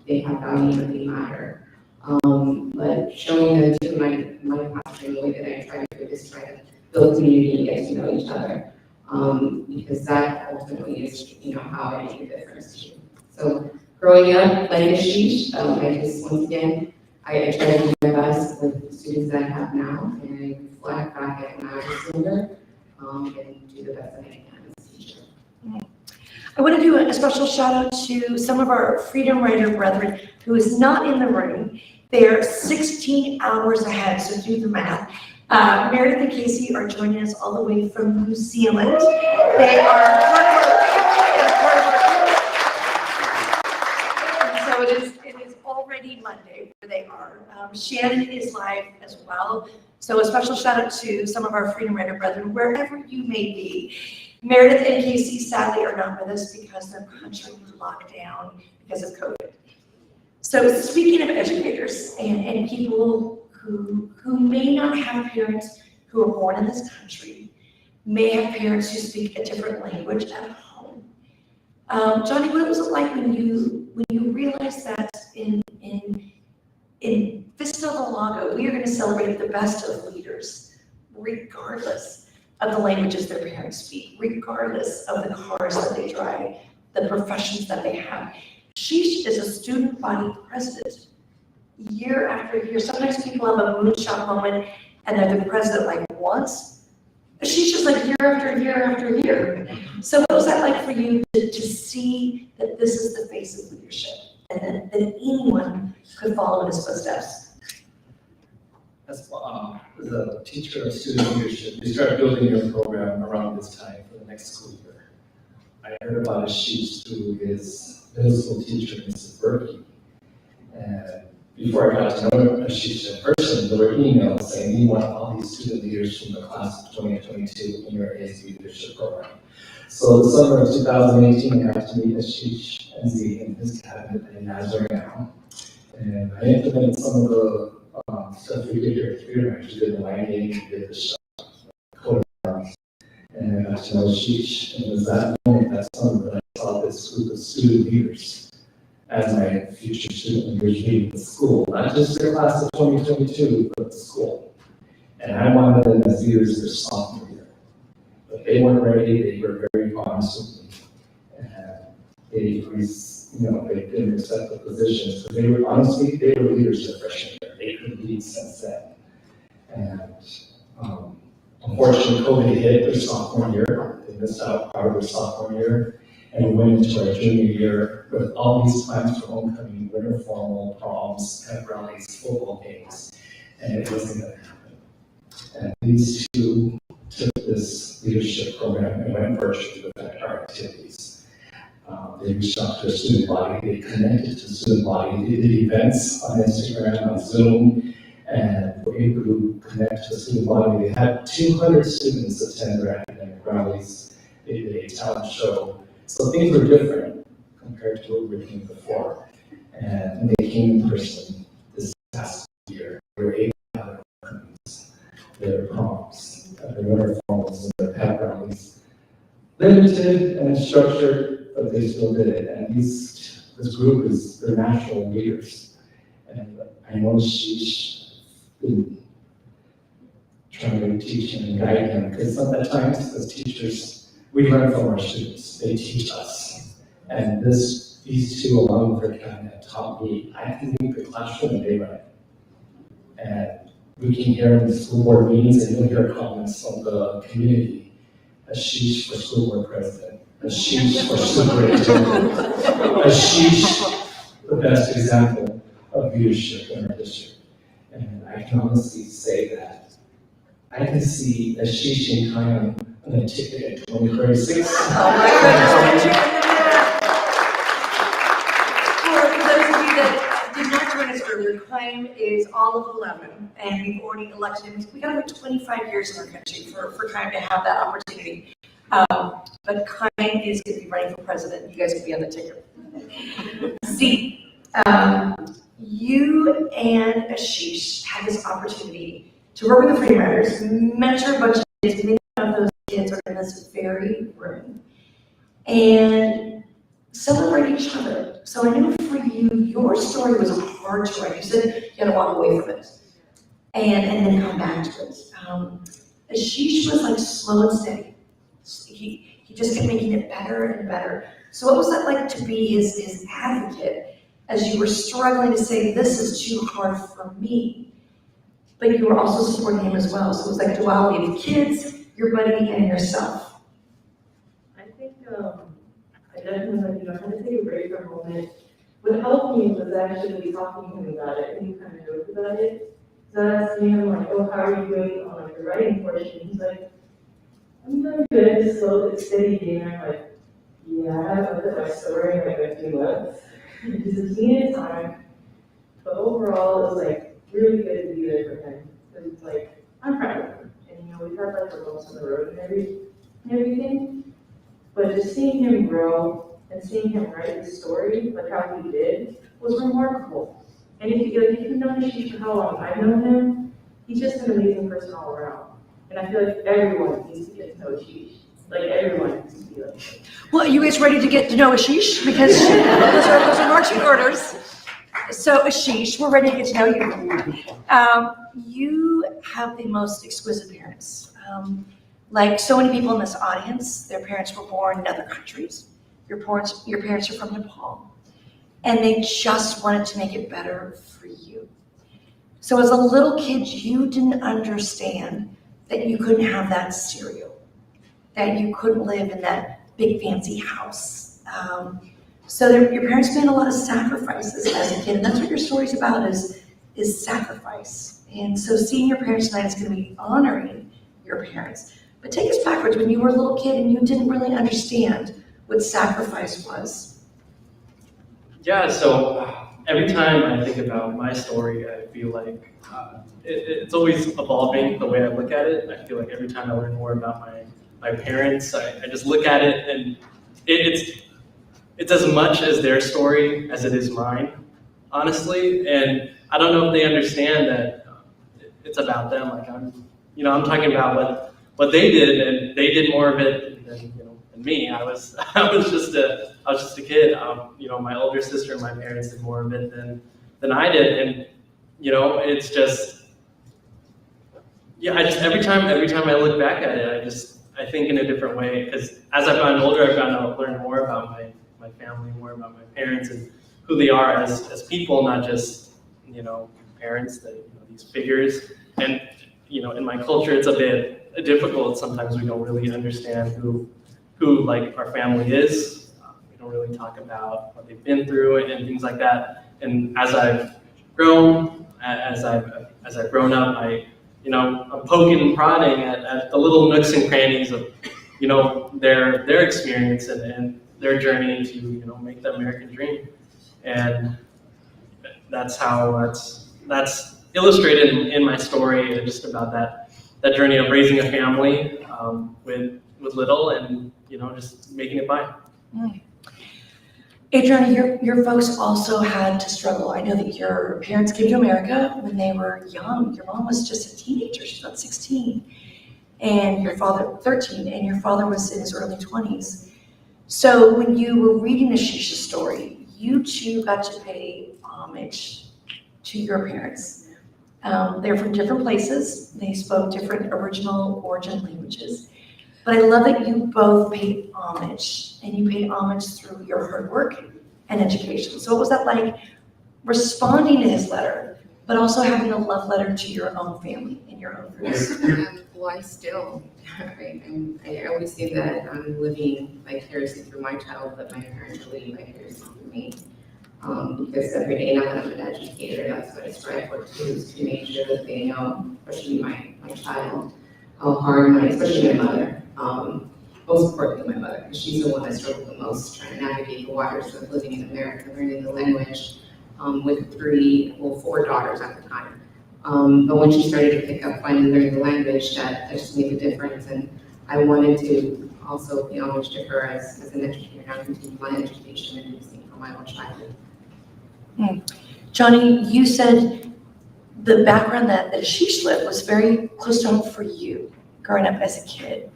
they have value and they matter. But showing them to my classroom, the way that I try to do is try to build community and get to know each other. Because that ultimately is, how I make a difference too. So growing up like Ashish, I just, once again, I try to do my best with the students that I have now, and I reflect back at when I was younger, and do the best that I can as a teacher. I want to do a special shout out to some of our Freedom Rider brethren who is not in the room. They are 16 hours ahead, so do the math. Meredith and Casey are joining us all the way from New Zealand. They are part of our so it is already Monday where they are. Shannon is live as well. So a special shout out to some of our Freedom Rider brethren, wherever you may be. Meredith and Casey sadly are not with us because their country was locked down because of COVID. So speaking of educators and people who may not have parents who are born in this country, may have parents who speak a different language at home. Johnny, what was it like when you realized that in Vista del Lago, we are going to celebrate the best of leaders, regardless of the languages their parents speak, regardless of the cars that they drive, the professions that they have. She is a student body president year after year. Sometimes people have a moonshot moment and they're the president like once. She's just like year after year after year. So what was that like for you to see that this is the face of leadership and that anyone could follow in his footsteps? As a teacher of student leadership, we started building your program around this time for the next school year. I heard about Ashish through his middle school teacher, Mrs. Berkey. And before I got to know Ashish in person, there were emails saying, "We want all these student leaders from the class of 2022 in your ASU leadership program." So the summer of 2018, I got to meet Ashish and Z in his cabinet in Nazareth now. And I implemented some of the stuff we did here at Freedom. I actually did the lighting, we did the shop, and I got to know Ashish. And it was that moment, that summer, that I saw this group of student leaders as my future student leaders leading the school, not just their class of 2022, but the school. And I wanted them as leaders their sophomore year. But they weren't ready, they were very honest with me. And they didn't accept the positions, because they were, honestly, they were leaders their freshman year. They couldn't lead since then. And unfortunately, COVID hit their sophomore year. They missed out part of their sophomore year. And we went into our junior year with all these plans for homecoming, winter formal, proms, pep rallies, football games, and it wasn't going to happen. And these two took this leadership program and went virtual to affect our activities. They reached out to a student body, they connected to the student body, they did events on Instagram, on Zoom, and were able to connect to the student body. They had 200 students attend their academic rallies, they did a talent show. So things were different compared to what we were doing before. And when they came in person this past year, they were able to have their homecomings, their proms, their winter formals, and their pep rallies. Limited and structured, but they still did it. And this group is their national leaders. And I know she's been trying to teach and guide them, because sometimes as teachers, we learn from our students. They teach us. And these two, along with their cabinet, taught me I can leave the classroom and they run it. And we can hear in the school board meetings, and you'll hear comments from the community. Ashish for school board president. Ashish for superintendent. Ashish, the best example of leadership in our district. And I can honestly say that I can see Ashish in time on a ticket at 2036. Oh my goodness, did you for those of you that did not join us earlier, Klein is all of 11, and we've already elected him. We got about 25 years in our country for trying to have that opportunity. But Klein is going to be running for president. You guys will be on the ticket. See, you and Ashish had this opportunity to work with the Freedom Riders, mentor a bunch of kids. Many of those kids are in this very room. And celebrate each other. So I know for you, your story was hard to write. You said you had to walk away from it and then come back to it. Ashish was like slow and steady. He just kept making it better and better. So what was that like to be his advocate as you were struggling to say, this is too hard for me, but you were also supporting him as well? So it was like duality of kids, your buddy, and yourself. I think I definitely had to take a break for a moment. What helped me was actually talking to him about it, and he kind of joked about it. So I asked him, like, oh, how are you doing on like the writing portion? He's like, I'm doing good, just slow, it's steady here. I'm like, yeah, I haven't put my story in like a few months. It's just needed time. But overall, it was like really good to be there for him. Because it's like, I'm proud of him. And you know, we've had like the bumps on the road and everything. But just seeing him grow and seeing him write his story, like how he did, was remarkable. And if you've known Ashish for how long I've known him, he's just an amazing person all around. And I feel like everyone needs to get to know Ashish. Like everyone needs to be like him. Well, are you guys ready to get to know Ashish? Because those are marching orders. So Ashish, we're ready to get to know you. You have the most exquisite parents. Like so many people in this audience, their parents were born in other countries. Your parents are from Nepal. And they just wanted to make it better for you. So as a little kid, you didn't understand that you couldn't have that cereal, that you couldn't live in that big fancy house. So your parents made a lot of sacrifices as a kid, and that's what your story's about, is sacrifice. And so seeing your parents tonight is going to be honoring your parents. But take us backwards when you were a little kid and you didn't really understand what sacrifice was. Yeah, so every time I think about my story, I feel like it's always evolving the way I look at it. I feel like every time I learn more about my parents, I just look at it and it's as much as their story as it is mine, honestly. And I don't know if they understand that it's about them. Like I'm talking about what they did, and they did more of it than me. I was just a kid. My older sister and my parents did more of it than I did, and it's just every time I look back at it, I think in a different way, because as I've gotten older, I've gotten to learn more about my family, more about my parents and who they are as people, not just parents, that these figures. And in my culture, it's a bit difficult. Sometimes we don't really understand who like our family is. We don't really talk about what they've been through and things like that. And as I've grown, as I've grown up, I'm poking and prodding at the little nooks and crannies of their experience and their journey to make the American dream. And that's illustrated in my story, just about that journey of raising a family with little, and just making it by. Adriana, your folks also had to struggle. I know that your parents came to America when they were young. Your mom was just a teenager, she's about 16, and your father 13, and your father was in his early 20s. So when you were reading Ashish's story, you too got to pay homage to your parents. They're from different places. They spoke different original origin languages. But I love that you both paid homage, and you paid homage through your hard work and education. So what was that like, responding to his letter, but also having a love letter to your own family and your own roots? Well, I still, I always say that I'm living vicariously through my child, but my parents are living vicariously through me. Because every day now that I'm an educator, that's what I strive for too, is to make sure that they know, especially my child, how hard especially my mother, most importantly my mother, because she's the one that struggled the most trying to navigate the waters of living in America, learning the language, with 4 daughters at the time. But when she started to pick up finally learning the language, that just made a difference. And I wanted to also pay homage to her as an educator, and continue my education and using for my own childhood. Johnny, you said the background that Ashish lived was very close to home for you growing up as a kid.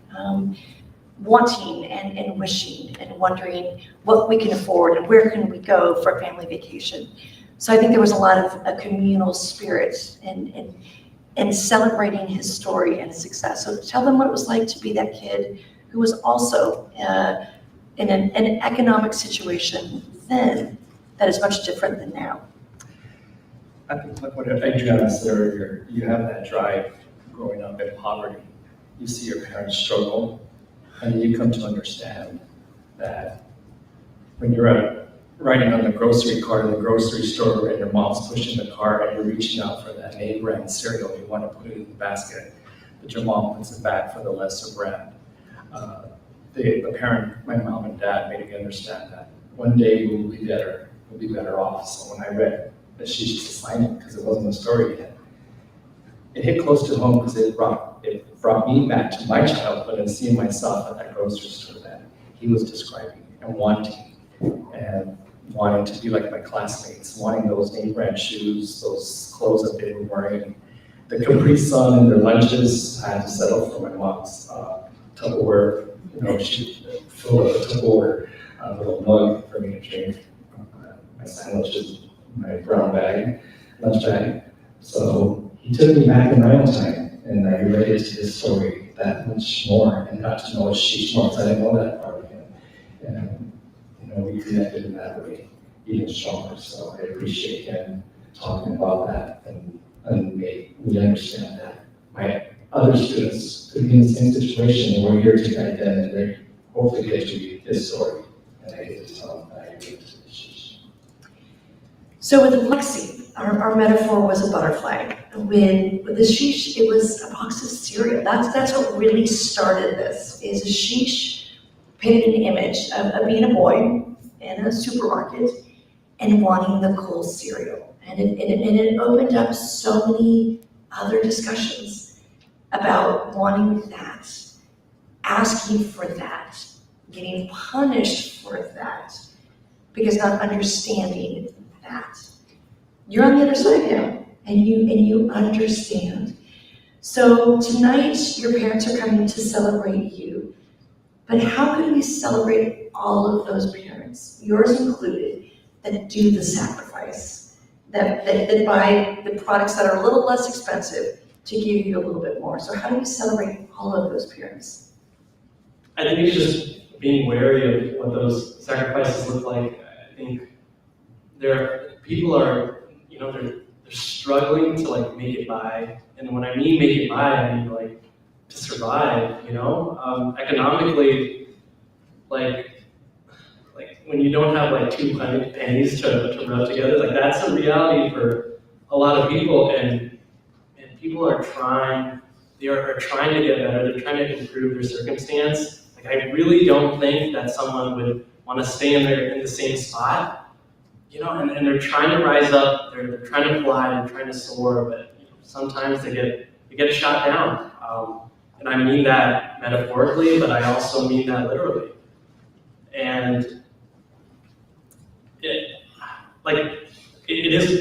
wanting and wishing and wondering what we can afford and where can we go for a family vacation. So I think there was a lot of a communal spirit and celebrating his story and his success. So tell them what it was like to be that kid who was also in an economic situation then that is much different than now. I think like what Adriana said earlier, you have that drive growing up in poverty. You see your parents struggle, and you come to understand that when you're riding on the grocery cart in the grocery store and your mom's pushing the cart and you're reaching out for that name brand cereal, you want to put it in the basket, but your mom puts it back for the lesser brand. The parent, my mom and dad, made me understand that one day we'll be better off. So when I read Ashish's assignment, because it wasn't a story yet, it hit close to home because it brought me back to my childhood and seeing myself at that grocery store that he was describing and wanting to be like my classmates, wanting those name brand shoes, those clothes that they were wearing, the Capri Sun and their lunches. I had to settle for my mom's Tupperware, she filled up a Tupperware little mug for me to drink my sandwiches, my brown bag, lunch bag. So he took me back in my own time, and I related to his story that much more and got to know Ashish more because I didn't know that part of him. And we connected in that way even stronger. So I appreciate him talking about that and made me understand that my other students could be in the same situation, and we're here to guide them, and they hopefully get to read his story, and I get to tell them that I relate to Ashish. So with Lexi, our metaphor was a butterfly. With Ashish, it was a box of cereal. That's what really started this, is Ashish painted an image of being a boy in a supermarket and wanting the cool cereal. And it opened up so many other discussions about wanting that, asking for that, getting punished for that, because not understanding that. You're on the other side now, and you understand. So tonight, your parents are coming to celebrate you, but how can we celebrate all of those parents, yours included, that do the sacrifice, that buy the products that are a little less expensive to give you a little bit more? So how do we celebrate all of those parents? I think it's just being wary of what those sacrifices look like. I think people are, they're struggling to like make it by. And when I mean make it by, I mean like to survive, economically, like when you don't have like 2 pennies to rub together, like that's a reality for a lot of people, and people are trying to get better, they're trying to improve their circumstance. Like I really don't think that someone would want to stay in the same spot, and they're trying to rise up, they're trying to fly, they're trying to soar, but sometimes they get shot down. And I mean that metaphorically, but I also mean that literally. And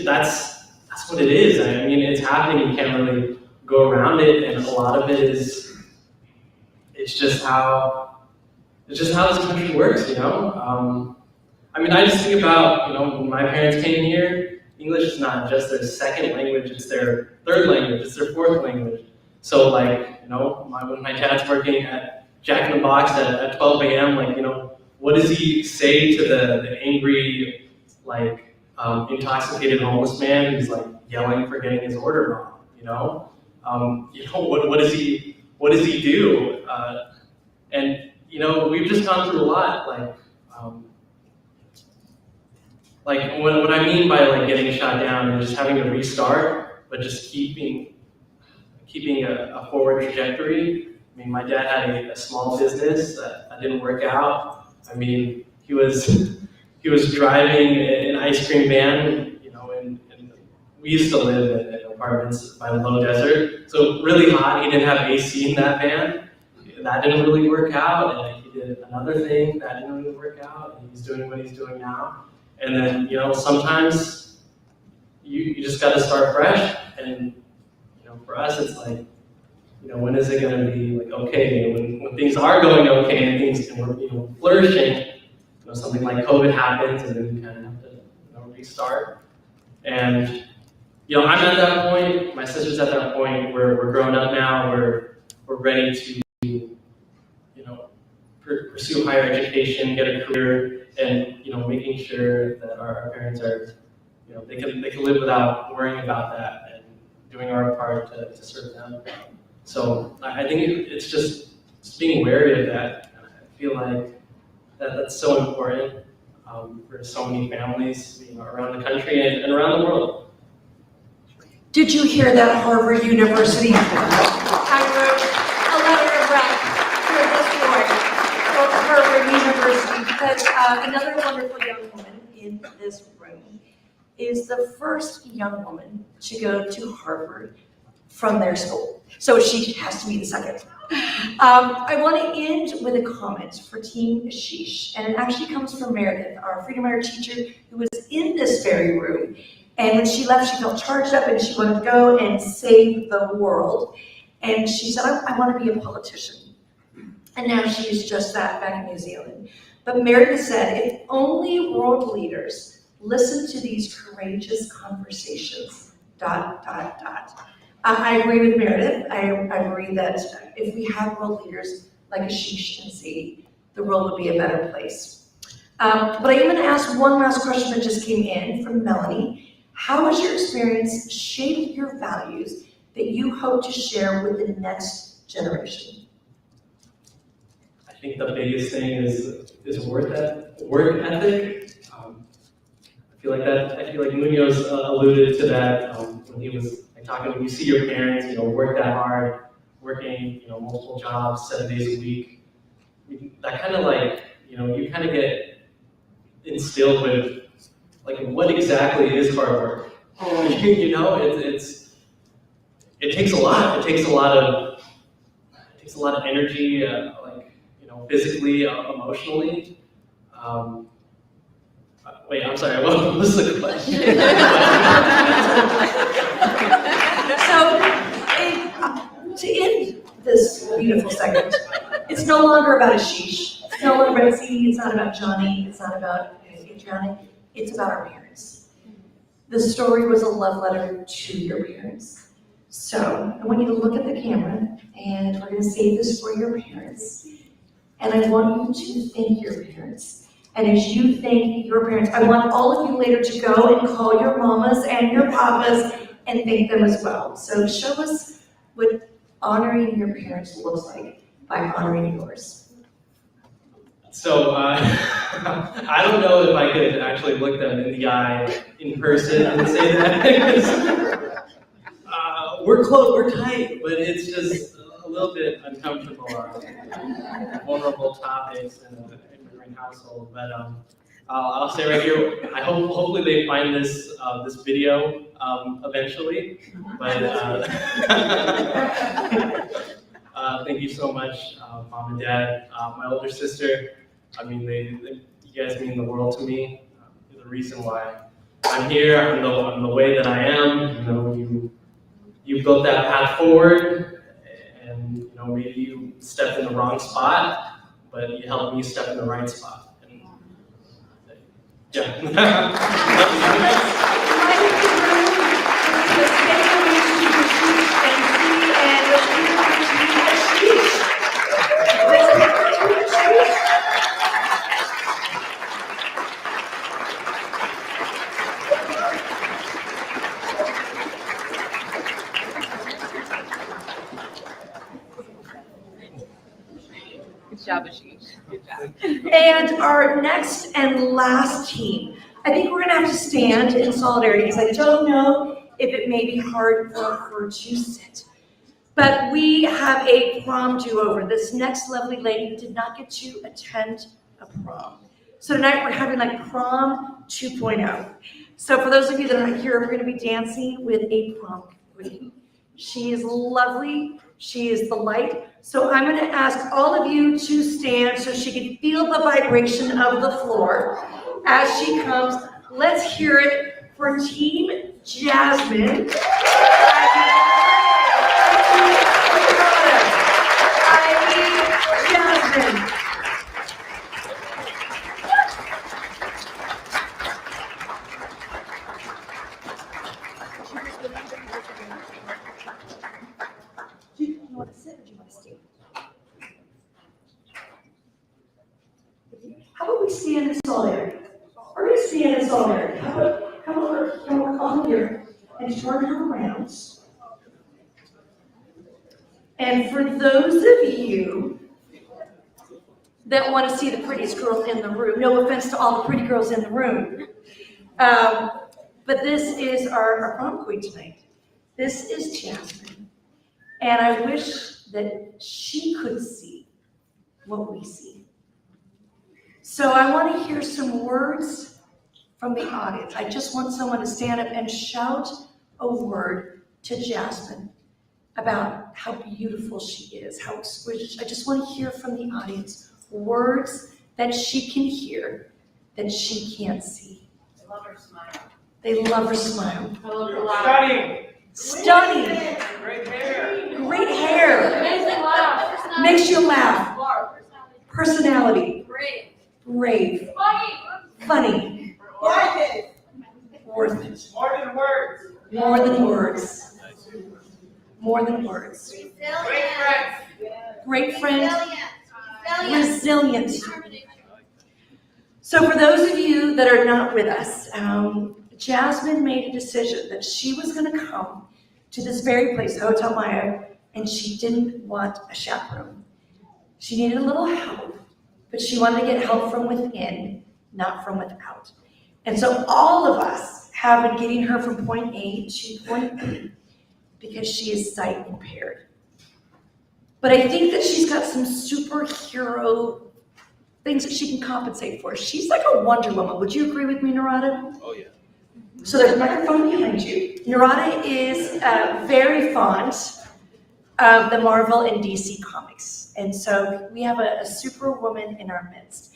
that's what it is. I mean, it's happening, you can't really go around it, and a lot of it is, it's just how this country works, I mean, I just think about, when my parents came here, English is not just their second language, it's their third language, it's their fourth language. So when my dad's working at Jack in the Box at 12 a.m., what does he say to the angry, intoxicated homeless man who's yelling for getting his order wrong? What does he do? And we've just gone through a lot. What I mean by getting shot down and just having to restart, but just keeping a forward trajectory. I mean, my dad had a small business that didn't work out. I mean, he was driving an ice cream van, and we used to live in apartments by the low desert, so really hot. He didn't have AC in that van. That didn't really work out, and he did another thing that didn't really work out, and he's doing what he's doing now. And then, sometimes you just got to start fresh, and for us, it's when is it going to be like okay? When things are going okay and things and we're flourishing, something like COVID happens and then you kind of have to restart. And I'm at that point. My sister's at that point. We're grown up now. We're ready to pursue higher education, get a career, and making sure that our parents are they can live without worrying about that and doing our part to serve them. So I think it's just being wary of that. And I feel like that's so important for so many families around the country and around the world. Did you hear that, Harvard University? I wrote a letter of rep for this boy, for Harvard University, because another wonderful young woman in this room is the first young woman to go to Harvard from their school. So she has to be the second. I want to end with a comment for Team Ashish, and it actually comes from Meredith, our Freedom Rider teacher, who was in this very room. And when she left, she felt charged up and she wanted to go and save the world. And she said, I want to be a politician. And now she is just that back in New Zealand. But Meredith said, if only world leaders listen to these courageous conversations, ... I agree with Meredith. I agree that if we have world leaders like Ashish and Sadie, the world would be a better place. But I am going to ask one last question that just came in from Melanie. How has your experience shaped your values that you hope to share with the next generation? I think the biggest thing is work ethic. I feel like Munoz alluded to that when he was talking. When you see your parents, work that hard, working, multiple jobs, 7 days a week, that kind of you kind of get instilled with what exactly is hard work. It takes a lot. It takes a lot of energy, physically, emotionally. Wait, I'm sorry. What was the question? So, to end this beautiful segment, it's no longer about Ashish. It's no longer about Sadie. It's not about Johnny. It's not about Adriana. It's about our parents. The story was a love letter to your parents. So I want you to look at the camera, and we're going to say this for your parents. And I want you to thank your parents. And as you thank your parents, I want all of you later to go and call your mamas and your papas and thank them as well. So show us what honoring your parents looks like by honoring yours. So I don't know if I could actually look them in the eye in person and say that. We're close, we're tight, but it's just a little bit uncomfortable on vulnerable topics in an immigrant household. But I'll say right here, hopefully they find this video eventually. But thank you so much, Mom and Dad, my older sister. I mean, you guys mean the world to me. You're the reason why I'm here. I'm the way that I am. You built that path forward, and maybe you stepped in the wrong spot, but you helped me step in the right spot. And yeah. Good job, Ashish. Good job. And our next and last team, I think we're gonna have to stand in solidarity because I don't know if it may be hard for her to sit. But we have a prom do-over. This next lovely lady did not get to attend a prom. So tonight we're having like prom 2.0. So for those of you that are here, we're gonna be dancing with a prom queen. She is lovely, she is the light. So I'm gonna ask all of you to stand so she can feel the vibration of the floor as she comes. Let's hear it for Team Jasmine. here and turn her around. And for those of you that want to see the prettiest girl in the room, no offense to all the pretty girls in the room, but this is our prom queen tonight. This is Jasmine. And I wish that she could see what we see. So I want to hear some words from the audience. I just want someone to stand up and shout a word to Jasmine about how beautiful she is, how exquisite. I just want to hear from the audience words that she can hear that she can't see. I love her smile. They love her smile. I love her laugh. Stunning. Great hair. Great hair. Makes me laugh. Makes you laugh. Personality. Personality. Great. Brave. Funny. Worth it. More than words. More than words. More than words. Great friends. Great friend. Resilient. So for those of you that are not with us, Jasmine made a decision that she was going to come to this very place, Hotel Maya, and she didn't want a chaperone. She needed a little help, but she wanted to get help from within, not from without. And so all of us have been getting her from point A to point B because she is sight impaired. But I think that she's got some superhero things that she can compensate for. She's like a Wonder Woman. Would you agree with me, Narada? Oh, yeah. So there's a microphone behind you. Narada is very fond of the Marvel and DC comics. And so we have a superwoman in our midst.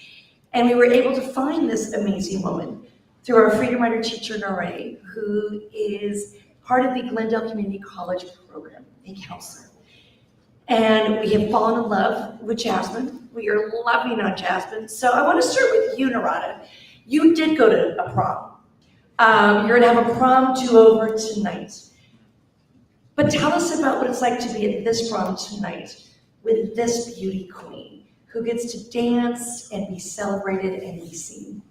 And we were able to find this amazing woman through our Freedom Rider teacher, Narada, who is part of the Glendale Community College program, a counselor. And we have fallen in love with Jasmine. We are loving on Jasmine. So I want to start with you, Narada. You did go to a prom. You're gonna have a prom do-over tonight. But tell us about what it's like to be at this prom tonight with this beauty queen who gets to dance and be celebrated and be seen.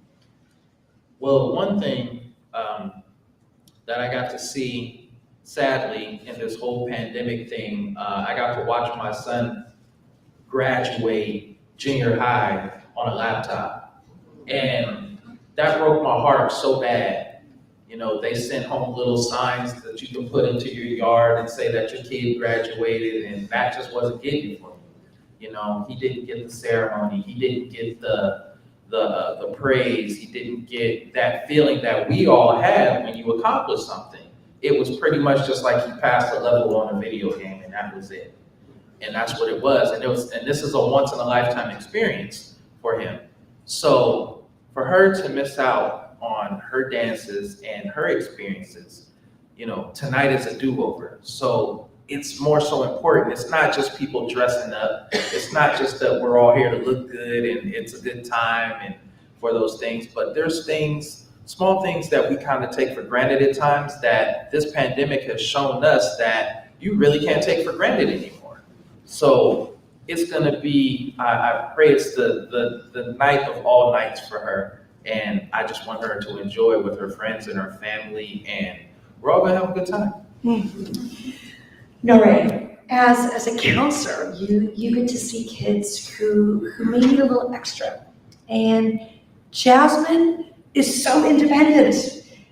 Well, one thing that I got to see, sadly, in this whole pandemic thing, I got to watch my son graduate junior high on a laptop. And that broke my heart so bad. You know, they sent home little signs that you can put into your yard and say that your kid graduated, and that just wasn't getting it for me. You know, he didn't get the ceremony, he didn't get the praise, he didn't get that feeling that we all have when you accomplish something. It was pretty much just like he passed a level on a video game, and that was it. And that's what it was. And this is a once in a lifetime experience for him. So for her to miss out on her dances and her experiences, you know, tonight is a do-over. So it's more so important. It's not just people dressing up. It's not just that we're all here to look good and it's a good time and for those things, but there's things, small things that we kind of take for granted at times that this pandemic has shown us that you really can't take for granted anymore. So it's gonna be, I pray it's the night of all nights for her. And I just want her to enjoy with her friends and her family, and we're all gonna have a good time. Noreen, as a counselor, you get to see kids who may need a little extra. And Jasmine is so independent.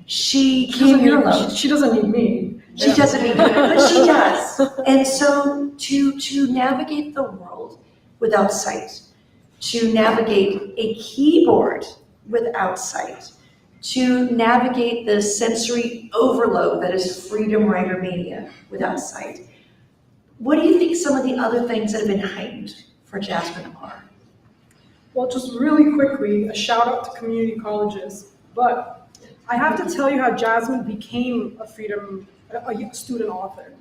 She came here alone. She doesn't need me. She doesn't need me, but she does. And so to navigate the world without sight, to navigate a keyboard without sight, to navigate the sensory overload that is Freedom Rider Mania without sight. What do you think some of the other things that have been heightened for Jasmine are? Well, just really quickly, a shout out to community colleges. But I have to tell you how Jasmine became a student author.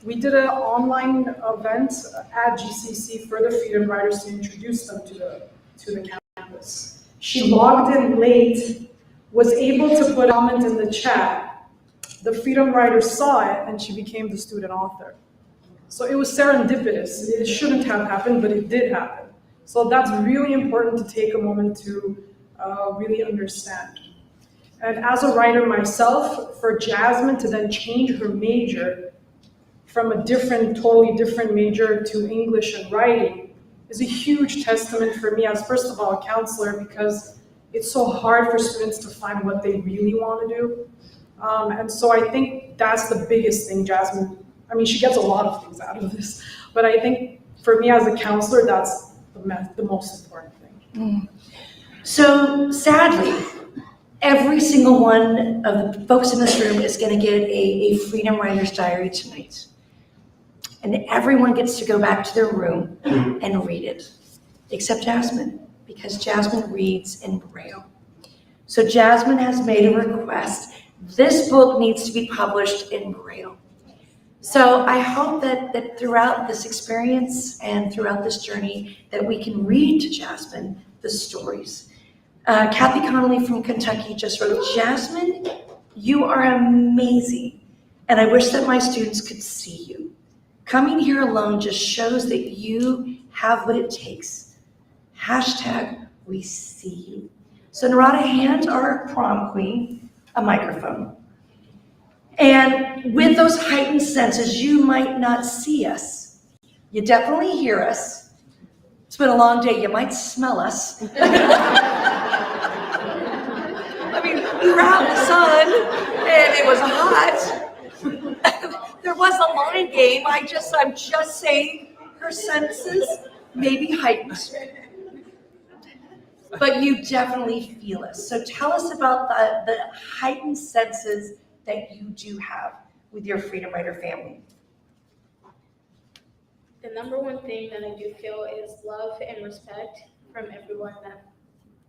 We did an online event at GCC for the Freedom Riders to introduce them to the campus. She logged in late, was able to put a comment in the chat. The Freedom Riders saw it, and she became the student author. So it was serendipitous. It shouldn't have happened, but it did happen. So that's really important to take a moment to really understand. And as a writer myself, for Jasmine to then change her major from a totally different major to English and writing is a huge testament for me as, first of all, a counselor, because it's so hard for students to find what they really want to do. And so I think that's the biggest thing, Jasmine. I mean, she gets a lot of things out of this, but I think for me as a counselor, that's the most important thing. So sadly, every single one of the folks in this room is going to get a Freedom Writer's Diary tonight. And everyone gets to go back to their room and read it, except Jasmine, because Jasmine reads in Braille. So Jasmine has made a request. This book needs to be published in Braille. So I hope that throughout this experience and throughout this journey that we can read to Jasmine the stories. Kathy Connolly from Kentucky just wrote, Jasmine, you are amazing, and I wish that my students could see you. Coming here alone just shows that you have what it takes. Hashtag, we see you. So Narada, hand our prom queen a microphone. And with those heightened senses, you might not see us. You definitely hear us. It's been a long day. You might smell us. I mean, we were out in the sun, and it was hot. There was a line game. I'm just saying her senses may be heightened. But you definitely feel us. So tell us about the heightened senses that you do have with your Freedom Writer family. The number one thing that I do feel is love and respect from everyone that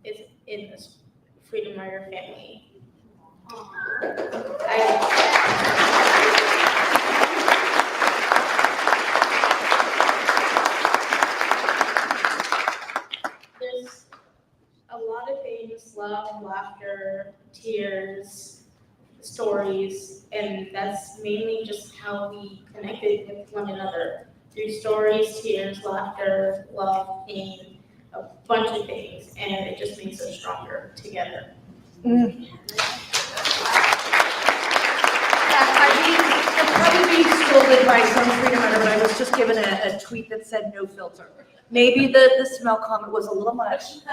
is in this Freedom Writer family. There's a lot of things, love, laughter, tears, stories, and that's mainly just how we connected with one another. Through stories, tears, laughter, love, pain, a bunch of things, and it just makes us stronger together. I mean, I'm probably being scolded by some Freedom Writer, but I was just given a tweet that said no filter. Maybe the smell comment was a little much.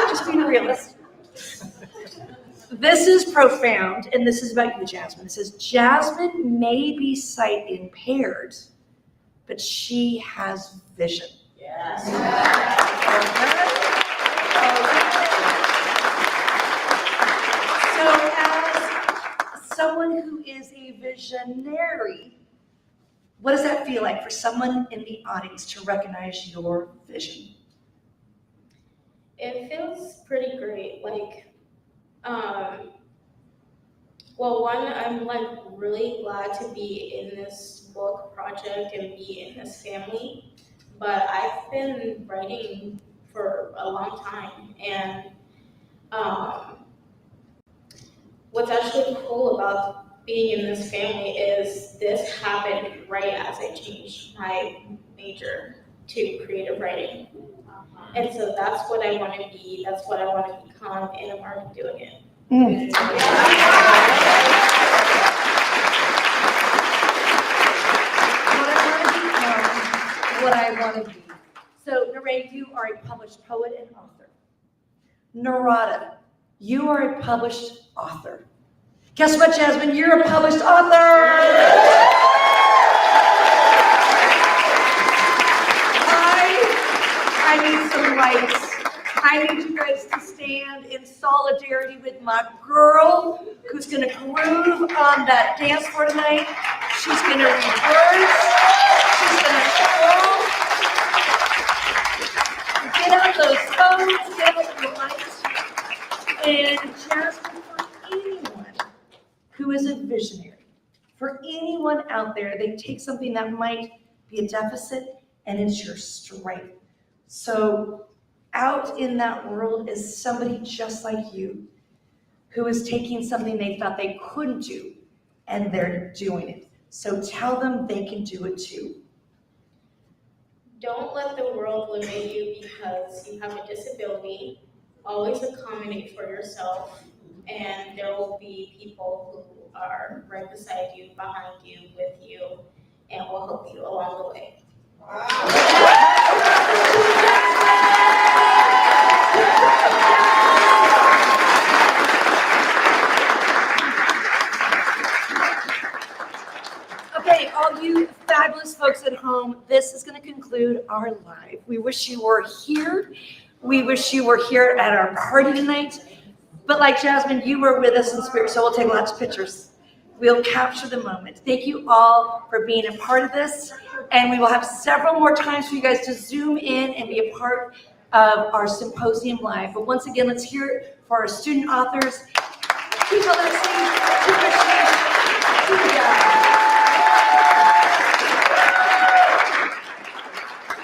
Just being a realist. This is profound, and this is about you, Jasmine. It says, Jasmine may be sight impaired, but she has vision. Yes. So as someone who is a visionary, what does that feel like for someone in the audience to recognize your vision? It feels pretty great. Well, one, I'm really glad to be in this book project and be in this family, but I've been writing for a long time, and what's actually cool about being in this family is this happened right as I changed my major to creative writing. And so that's what I want to be, that's what I want to become, and I'm already doing it. What I want to be. So, Narada, you are a published poet and author. Narada, you are a published author. Guess what, Jasmine? You're a published author! I need some lights. I need you guys to stand in solidarity with my girl who's going to groove on that dance floor tonight. She's going to read words. She's going to twirl. Get out those phones, get out your lights. And Jasmine, for anyone who is a visionary, for anyone out there, they take something that might be a deficit and it's your strength. So out in that world is somebody just like you who is taking something they thought they couldn't do and they're doing it. So tell them they can do it too. Don't let the world limit you because you have a disability. Always accommodate for yourself. and there will be people who are right beside you, behind you, with you, and will help you along the way. Okay, all you fabulous folks at home, this is going to conclude our live. We wish you were here. We wish you were here at our party tonight. But like Jasmine, you were with us in spirit, so we'll take lots of pictures. We'll capture the moment. Thank you all for being a part of this. And we will have several more times for you guys to zoom in and be a part of our symposium live. But once again, let's hear it for our student authors. People that sing